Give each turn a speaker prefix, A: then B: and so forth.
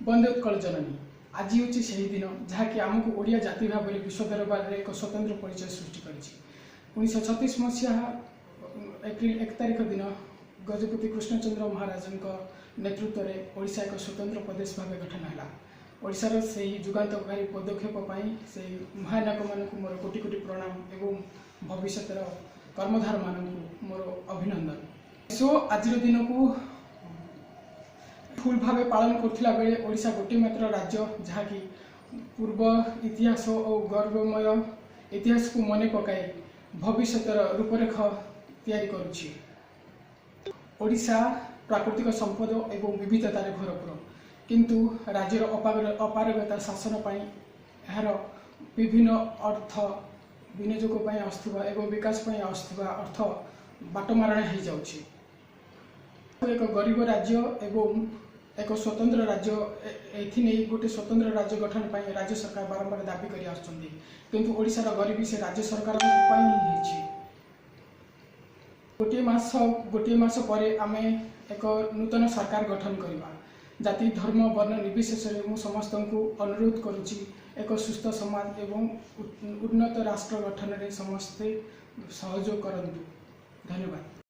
A: बंदे उत्कल जननी आज हूँ से दिन जहाँकि आमको ओडिया जाति भाव में विश्व दरबार में एक स्वतंत्र परिचय सृष्टि कर 1936 मसीहा एप्रिल 1 तारिख दिन गजपति कृष्णचंद्र महाराज नेतृत्व में ओडिशा एक स्वतंत्र प्रदेश भाव गठन है। ओडिशार से जुगान्तकारी पदक्षेप से महानायक मानक मोर कोटि कोटि प्रणाम एवं भविष्य कर्मधार मानक मोर अभिनंदन। सो आज दिन को फुल भाव पालन करथिला बेले ओडिशा गोटे मात्र राज्य जहाँकि पूर्व इतिहास और गौरवमय इतिहास को मन पकाई भविष्य रूपरेख तैयारी करुछि। ओडिशा प्राकृतिक संपद एवं विविधतार भरपूर किंतु राज्यर अपारगता शासन यार विभिन्न अर्थ विनियोग आसुवा एवं विकास आसुवा अर्थ बाटमारणा हो जाउछि। एक गरीब राज्य एवं एक स्वतंत्र राज्य एथि गोटे स्वतंत्र राज्य गठन पर राज्य सरकार बारंबार दाबी कर आसुछन्ति किंतु ओडिशार गरीबी से राज्य सरकार गोटे मास पर आमे एक नूतन सरकार गठन करवा। जाति धर्म वर्ण निर्विशेष मु समस्त को अनुरोध करुछि एक सुस्थ समाज एवं उन्नत राष्ट्र गठन में समस्ते सहयोग करंतु। धन्यवाद।